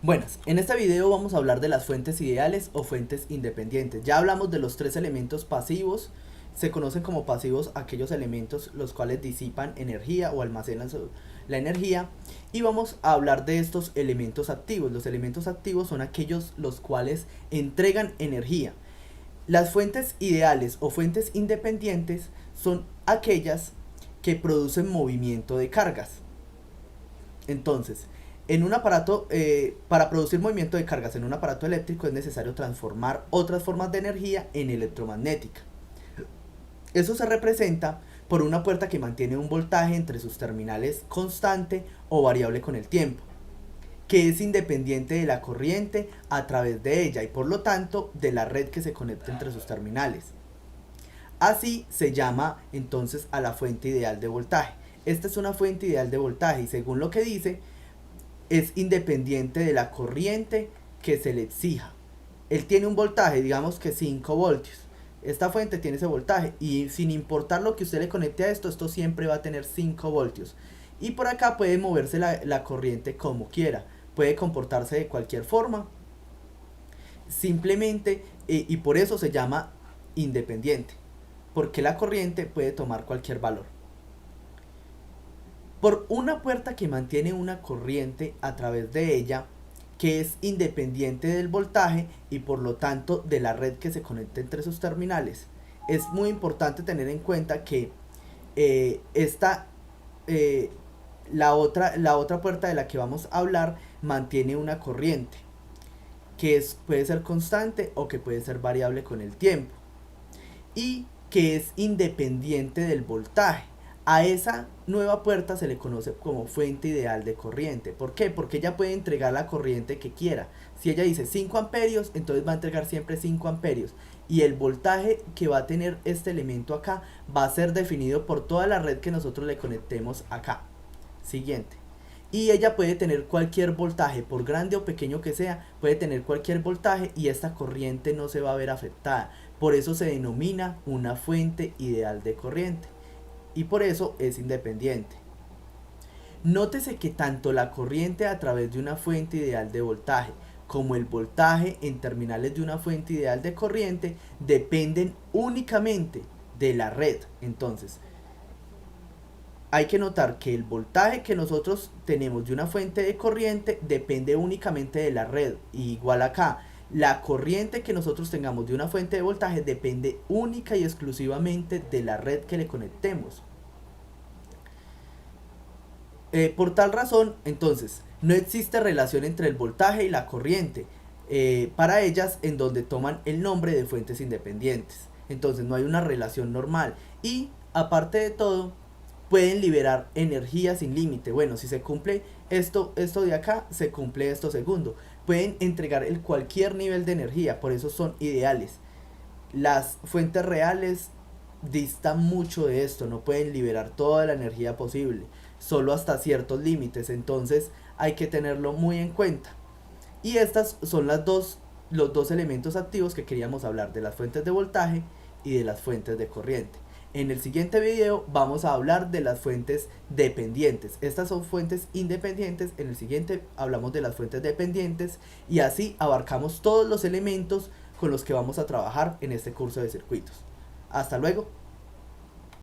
Buenas, en este video vamos a hablar de las fuentes ideales o fuentes independientes. Ya hablamos de los tres elementos pasivos. Se conocen como pasivos aquellos elementos los cuales disipan energía o almacenan la energía. Y vamos a hablar de estos elementos activos. Los elementos activos son aquellos los cuales entregan energía. Las fuentes ideales o fuentes independientes son aquellas que producen movimiento de cargas. Entonces, en un aparato, para producir movimiento de cargas en un aparato eléctrico es necesario transformar otras formas de energía en electromagnética. Eso se representa por una puerta que mantiene un voltaje entre sus terminales constante o variable con el tiempo, que es independiente de la corriente a través de ella y por lo tanto de la red que se conecta entre sus terminales. Así se llama entonces a la fuente ideal de voltaje. Esta es una fuente ideal de voltaje y según lo que dice, es independiente de la corriente que se le exija. Él tiene un voltaje, digamos que 5 voltios. Esta fuente tiene ese voltaje y sin importar lo que usted le conecte a esto siempre va a tener 5 voltios. Y por acá puede moverse la corriente como quiera. Puede comportarse de cualquier forma. Simplemente, y por eso se llama independiente. Porque la corriente puede tomar cualquier valor. Por una puerta que mantiene una corriente a través de ella, que es independiente del voltaje y por lo tanto de la red que se conecta entre sus terminales. Es muy importante tener en cuenta que esta, la otra puerta de la que vamos a hablar mantiene una corriente que puede ser constante o que puede ser variable con el tiempo y que es independiente del voltaje. A esa nueva puerta se le conoce como fuente ideal de corriente. ¿Por qué? Porque ella puede entregar la corriente que quiera. Si ella dice 5 amperios, entonces va a entregar siempre 5 amperios. Y el voltaje que va a tener este elemento acá va a ser definido por toda la red que nosotros le conectemos acá. Siguiente. Y ella puede tener cualquier voltaje, por grande o pequeño que sea, puede tener cualquier voltaje y esta corriente no se va a ver afectada. Por eso se denomina una fuente ideal de corriente. Y por eso es independiente. Nótese que tanto la corriente a través de una fuente ideal de voltaje como el voltaje en terminales de una fuente ideal de corriente dependen únicamente de la red. Entonces, hay que notar que el voltaje que nosotros tenemos de una fuente de corriente depende únicamente de la red. Y igual acá, la corriente que nosotros tengamos de una fuente de voltaje depende única y exclusivamente de la red que le conectemos. Por tal razón, entonces, no existe relación entre el voltaje y la corriente para ellas en donde toman el nombre de fuentes independientes. Entonces no hay una relación normal y aparte de todo pueden liberar energía sin límite. Bueno, si se cumple esto de acá, se cumple esto segundo. Pueden entregar cualquier nivel de energía, por eso son ideales. Las fuentes reales distan mucho de esto, no pueden liberar toda la energía posible, solo hasta ciertos límites, entonces hay que tenerlo muy en cuenta. Y estas son los dos elementos activos que queríamos hablar, de las fuentes de voltaje y de las fuentes de corriente. En el siguiente video vamos a hablar de las fuentes dependientes. Estas son fuentes independientes. En el siguiente hablamos de las fuentes dependientes y así abarcamos todos los elementos con los que vamos a trabajar en este curso de circuitos. Hasta luego.